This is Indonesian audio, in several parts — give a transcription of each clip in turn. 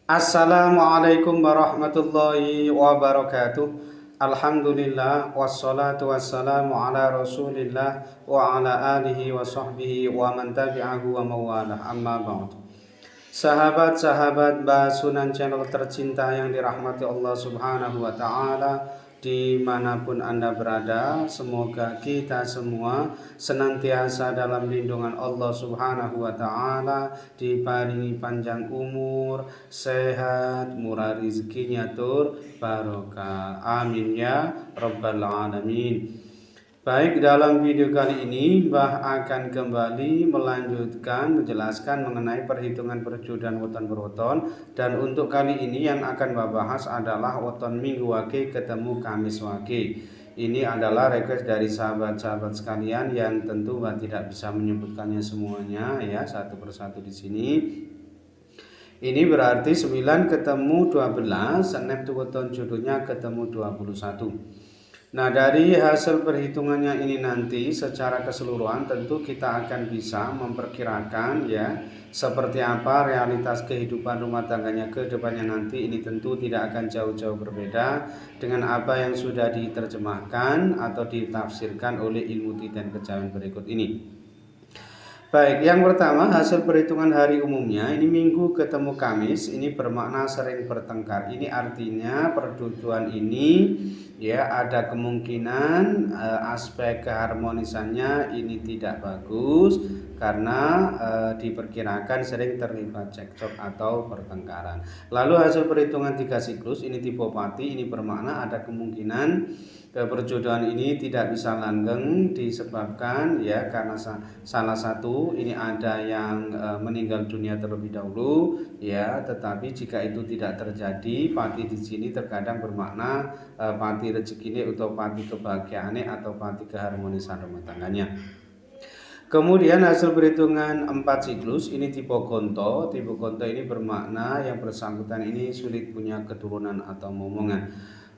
Assalamualaikum warahmatullahi wabarakatuh. Alhamdulillah wassalatu wassalamu ala Rasulillah wa ala alihi wa sahbihi wa man tabi'ahu wa mawalah. Amma ba'd. Sahabat-sahabat Basunan channel tercinta yang dirahmati Allah Subhanahu wa taala, dimanapun Anda berada, semoga kita semua senantiasa dalam lindungan Allah Subhanahu wa taala, diparingi panjang umur, sehat, murah rezekinya tur barokah. Amin ya rabbal alamin. Baik, dalam video kali ini Mbah akan kembali melanjutkan menjelaskan mengenai perhitungan perjudian weton berweton, dan untuk kali ini yang akan Mbah bahas adalah weton minggu wage ketemu Kamis wage. Ini adalah request dari sahabat-sahabat sekalian yang tentu Mbah tidak bisa menyebutkannya semuanya ya satu persatu di sini. Ini berarti 9 ketemu 12, senep weton jodohnya ketemu 21. Nah, dari hasil perhitungannya ini nanti secara keseluruhan tentu kita akan bisa memperkirakan ya seperti apa realitas kehidupan rumah tangganya ke depannya nanti. Ini tentu tidak akan jauh-jauh berbeda dengan apa yang sudah diterjemahkan atau ditafsirkan oleh ilmu titen kejawen berikut ini. Baik, yang pertama hasil perhitungan hari umumnya ini Minggu ketemu Kamis, ini bermakna sering bertengkar. Ini artinya perduduan ini ya ada kemungkinan aspek keharmonisannya ini tidak bagus karena diperkirakan sering terlibat cekcok atau pertengkaran. Lalu hasil perhitungan 3 siklus ini tipe pati, ini bermakna ada kemungkinan perjodohan ini tidak bisa langgeng disebabkan ya karena salah satu ini ada yang meninggal dunia terlebih dahulu ya, tetapi jika itu tidak terjadi, pati di sini terkadang bermakna pati rezeki atau pati kebahagiaan atau pati keharmonisan rumah tangganya. Kemudian hasil perhitungan 4 siklus ini tipe gonto. Tipe gonto ini bermakna yang bersangkutan ini sulit punya keturunan atau momongan.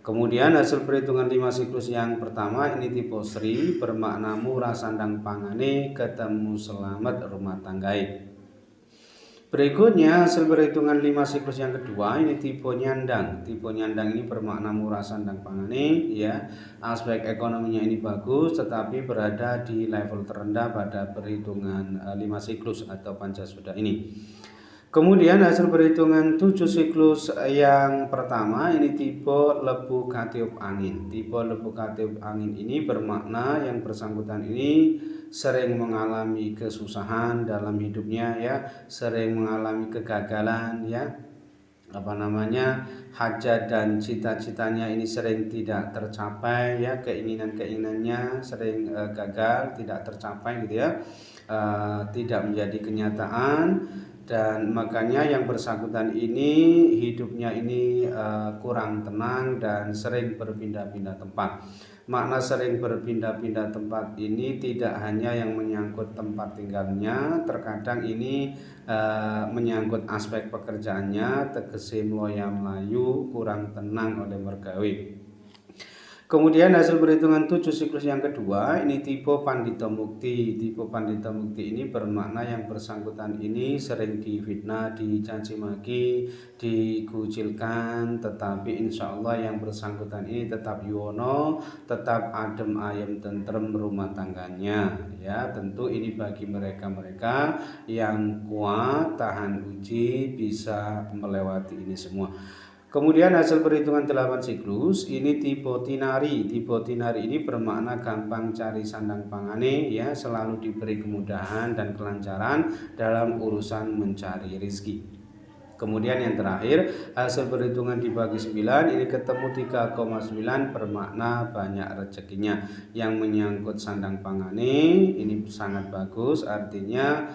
Kemudian hasil perhitungan 5 siklus yang pertama ini tipe Sri, bermakna murah sandang pangane ketemu selamat rumah tanggai. Berikutnya hasil perhitungan 5 siklus yang kedua ini tipe nyandang. Tipe nyandang ini bermakna murah sandang pangane ya. Aspek ekonominya ini bagus tetapi berada di level terendah pada perhitungan 5 siklus atau pancasuda ini. Kemudian hasil perhitungan 7 siklus yang pertama ini tipe lebu katiup angin. Tipe lebu katiup angin ini bermakna yang bersangkutan ini sering mengalami kesusahan dalam hidupnya ya, sering mengalami kegagalan ya, hajat dan cita-citanya ini sering tidak tercapai ya, keinginan-keinginannya sering gagal, tidak tercapai gitu ya, tidak menjadi kenyataan. Dan makanya yang bersangkutan ini hidupnya ini kurang tenang dan sering berpindah-pindah tempat. Makna sering berpindah-pindah tempat ini tidak hanya yang menyangkut tempat tinggalnya, terkadang ini menyangkut aspek pekerjaannya, tegese mloya melayu, kurang tenang oleh mergawe. Kemudian hasil perhitungan 7 siklus yang kedua ini tipe Pandita Mukti. Tipe Pandita Mukti ini bermakna yang bersangkutan ini sering difitnah, dicaci maki, dikucilkan, tetapi insya Allah yang bersangkutan ini tetap yuwono, tetap adem ayem tentrem rumah tangganya ya. Tentu ini bagi mereka-mereka yang kuat tahan uji bisa melewati ini semua. Kemudian hasil perhitungan 8 siklus ini tipe tinari. Tipe tinari ini bermakna gampang cari sandang pangane ya, selalu diberi kemudahan dan kelancaran dalam urusan mencari rezeki. Kemudian yang terakhir hasil perhitungan dibagi 9 ini ketemu 3,9 bermakna banyak rezekinya. Yang menyangkut sandang pangane ini sangat bagus, artinya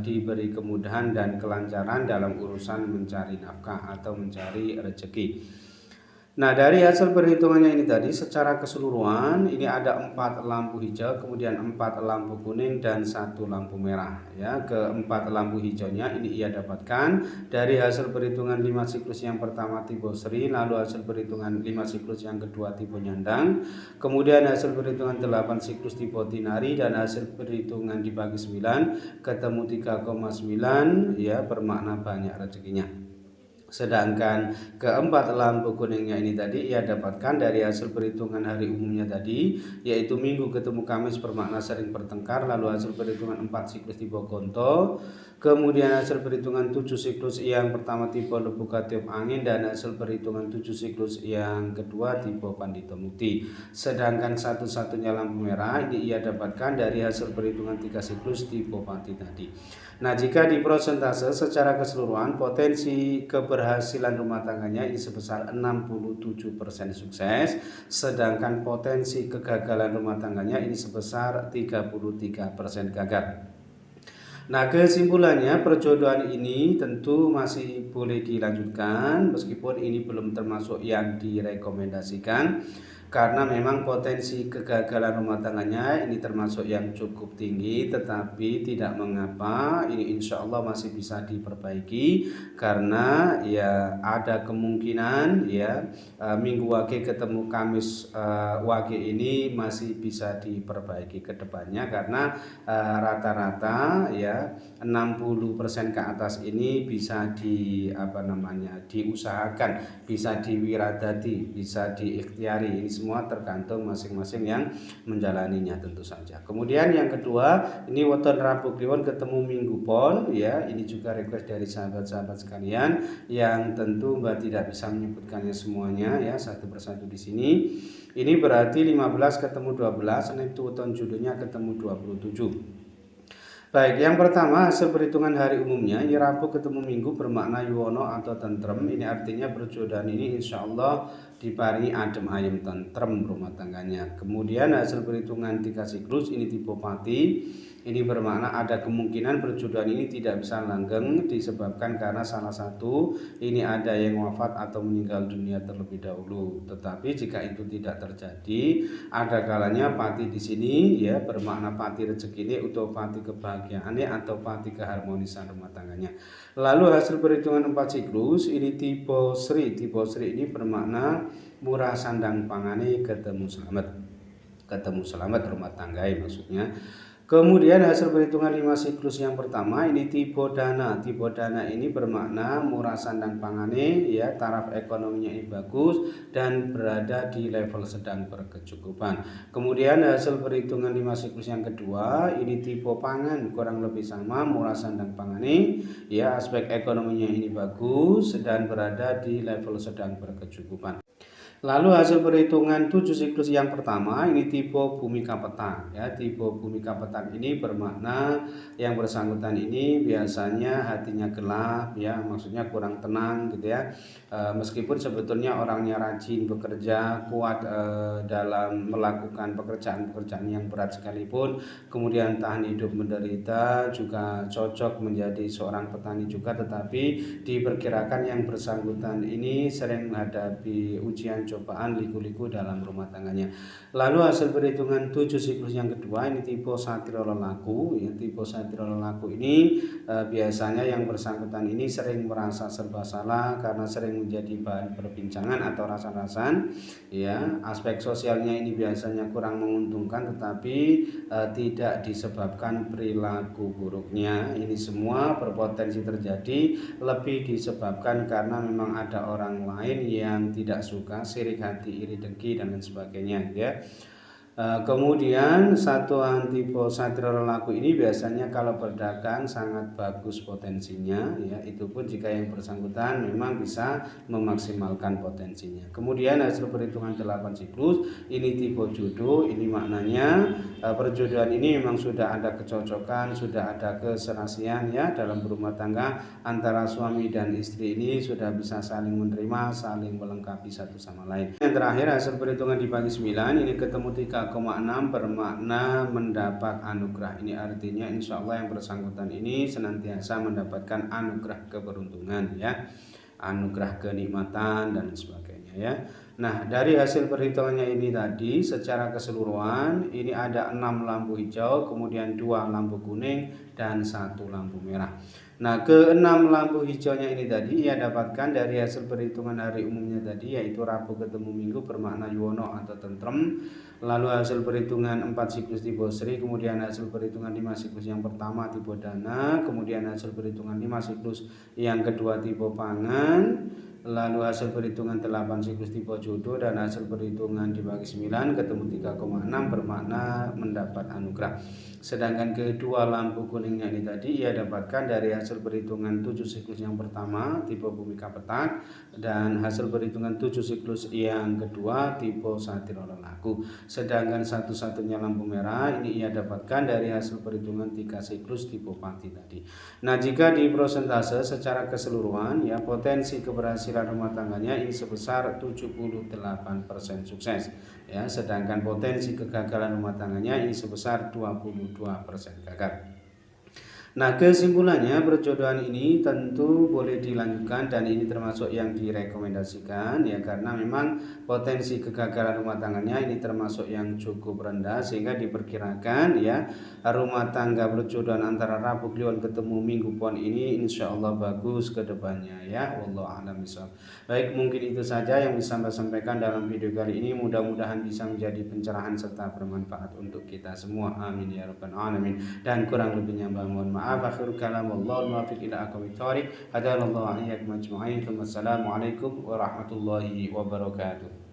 diberi kemudahan dan kelancaran dalam urusan mencari nafkah atau mencari rezeki. Nah, dari hasil perhitungannya ini tadi secara keseluruhan ini ada 4 lampu hijau, kemudian 4 lampu kuning dan 1 lampu merah ya. Keempat lampu hijaunya ini ia dapatkan dari hasil perhitungan 5 siklus yang pertama tipe Sri, lalu hasil perhitungan 5 siklus yang kedua tipe Nyandang, kemudian hasil perhitungan 8 siklus tipe Tinari, dan hasil perhitungan dibagi 9 ketemu 3,9 ya, bermakna banyak rezekinya. Sedangkan keempat lampu kuningnya ini tadi ia dapatkan dari hasil perhitungan hari umumnya tadi, yaitu Minggu ketemu Kamis bermakna sering bertengkar, lalu hasil perhitungan 4 siklus tipe Gonto, kemudian hasil perhitungan 7 siklus yang pertama tipe Lebuka tiup angin, dan hasil perhitungan 7 siklus yang kedua tipe Pandita Mukti. Sedangkan satu-satunya lampu merah ini ia dapatkan dari hasil perhitungan 3 siklus tipe Pati tadi. Nah, jika di prosentase secara keseluruhan potensi keberhasilan rumah tangganya ini sebesar 67% sukses, sedangkan potensi kegagalan rumah tangganya ini sebesar 33% gagal. Nah, kesimpulannya perjodohan ini tentu masih boleh dilanjutkan meskipun ini belum termasuk yang direkomendasikan, karena memang potensi kegagalan rumah tangganya ini termasuk yang cukup tinggi, tetapi tidak mengapa, ini insya Allah masih bisa diperbaiki, karena ya ada kemungkinan ya Minggu Wage ketemu Kamis Wage ini masih bisa diperbaiki ke depannya, karena rata-rata ya 60% ke atas ini bisa diusahakan, bisa diwiradati, bisa diikhtiari. Ini semua tergantung masing-masing yang menjalaninya tentu saja. Kemudian yang kedua, ini weton Rabu Kliwon ketemu Minggu Pon ya. Ini juga request dari sahabat-sahabat sekalian yang tentu Mbak tidak bisa menyebutkannya semuanya ya satu persatu di sini. Ini berarti 15 ketemu 12, Senin itu weton judulnya ketemu 27. Baik, yang pertama hasil perhitungan hari umumnya, ini Rabu ketemu Minggu bermakna yuwono atau tentrem. Ini artinya perjodohan ini insya Allah diparingi adem ayem tentrem rumah tangganya. Kemudian hasil perhitungan 3 siklus ini tipe Pati. Ini bermakna ada kemungkinan perjodohan ini tidak bisa langgeng disebabkan karena salah satu ini ada yang wafat atau meninggal dunia terlebih dahulu. Tetapi jika itu tidak terjadi, ada kalanya Pati di sini ya bermakna Pati rezeki ini atau Pati kebahagiaannya atau Pati keharmonisan rumah tangganya. Lalu hasil perhitungan 4 siklus ini tipe Sri. Tipe Sri ini bermakna murah sandang pangane ketemu selamat rumah tangga maksudnya. Kemudian hasil perhitungan 5 siklus yang pertama ini tipe Dana. Tipe Dana ini bermakna murah sandang pangane ya, taraf ekonominya ini bagus dan berada di level sedang berkecukupan. Kemudian hasil perhitungan 5 siklus yang kedua ini tipe Pangan, kurang lebih sama, murah sandang pangane ya, aspek ekonominya ini bagus dan berada di level sedang berkecukupan. Lalu hasil perhitungan 7 siklus yang pertama ini tipe Bumi Kapetan ya. Tipe Bumi Kapetan ini bermakna yang bersangkutan ini biasanya hatinya gelap ya, maksudnya kurang tenang gitu ya. Meskipun sebetulnya orangnya rajin bekerja, kuat dalam melakukan pekerjaan-pekerjaan yang berat sekalipun, kemudian tahan hidup menderita, juga cocok menjadi seorang petani juga, tetapi diperkirakan yang bersangkutan ini sering menghadapi ujian cobaan liku-liku dalam rumah tangganya. Lalu hasil perhitungan 7 siklus yang kedua ini tipe Satrio Lelaku ya. Tipe Satrio Lelaku ini biasanya yang bersangkutan ini sering merasa serba salah karena sering menjadi bahan perbincangan atau rasa-rasan ya. Aspek sosialnya ini biasanya kurang menguntungkan, tetapi tidak disebabkan perilaku buruknya. Ini semua berpotensi terjadi lebih disebabkan karena memang ada orang lain yang tidak suka, sirik hati, iri dengki dan lain sebagainya ya. Kemudian satuan tipe Satrio Lelaku ini biasanya kalau berdagang sangat bagus potensinya ya, itu pun jika yang bersangkutan memang bisa memaksimalkan potensinya. Kemudian hasil perhitungan 8 siklus ini tipe Jodoh. Ini maknanya perjodohan ini memang sudah ada kecocokan, sudah ada keserasian ya dalam berumah tangga antara suami dan istri, ini sudah bisa saling menerima, saling melengkapi satu sama lain. Yang terakhir hasil perhitungan di pagi 9 ini ketemu 3,6 bermakna mendapat anugerah. Ini artinya insya Allah yang bersangkutan ini senantiasa mendapatkan anugerah keberuntungan ya, anugerah kenikmatan dan sebagainya ya. Nah, dari hasil perhitungannya ini tadi secara keseluruhan ini ada 6 lampu hijau, kemudian 2 lampu kuning dan 1 lampu merah. Nah, keenam lampu hijaunya ini tadi ia dapatkan dari hasil perhitungan hari umumnya tadi, yaitu Rabu ketemu Minggu bermakna yuwono atau tentrem. Lalu hasil perhitungan 4 siklus tipe Sri, kemudian hasil perhitungan 5 siklus yang pertama tipe Dana, kemudian hasil perhitungan 5 siklus yang kedua tipe Pangan, lalu hasil perhitungan 8 siklus tipe Jodoh, dan hasil perhitungan dibagi 9 ketemu 3,6 bermakna mendapat anugerah. Sedangkan kedua lampu kuningnya ini tadi ia dapatkan dari hasil perhitungan 7 siklus yang pertama tipe Bumika Petak, dan hasil perhitungan 7 siklus yang kedua tipe Satiro Lelaku. Sedangkan satu-satunya lampu merah ini ia dapatkan dari hasil perhitungan 3 siklus tipe Pati tadi. Nah, jika di prosentase secara keseluruhan ya, potensi keberhasilan rumah tangganya ini sebesar 78% sukses ya, sedangkan potensi kegagalan rumah tangganya ini sebesar 22% gagal. Nah, kesimpulannya perjodohan ini tentu boleh dilanjutkan dan ini termasuk yang direkomendasikan ya, karena memang potensi kegagalan rumah tangganya ini termasuk yang cukup rendah, sehingga diperkirakan ya rumah tangga perjodohan antara Rabu Kliwon ketemu Minggu Pon ini insya Allah bagus ke depannya ya. Wallahu a'lam bishawab. Baik, mungkin itu saja yang bisa saya sampaikan dalam video kali ini. Mudah-mudahan bisa menjadi pencerahan serta bermanfaat untuk kita semua. Amin ya rabbal alamin. Dan kurang lebihnya mohon maaf. Akhir kalam, wallahu muwaffiq ila aqwamit thoriq. Hadanallahu wa iyyakum ajma'in. Wassalamualaikum warahmatullahi wabarakatuh.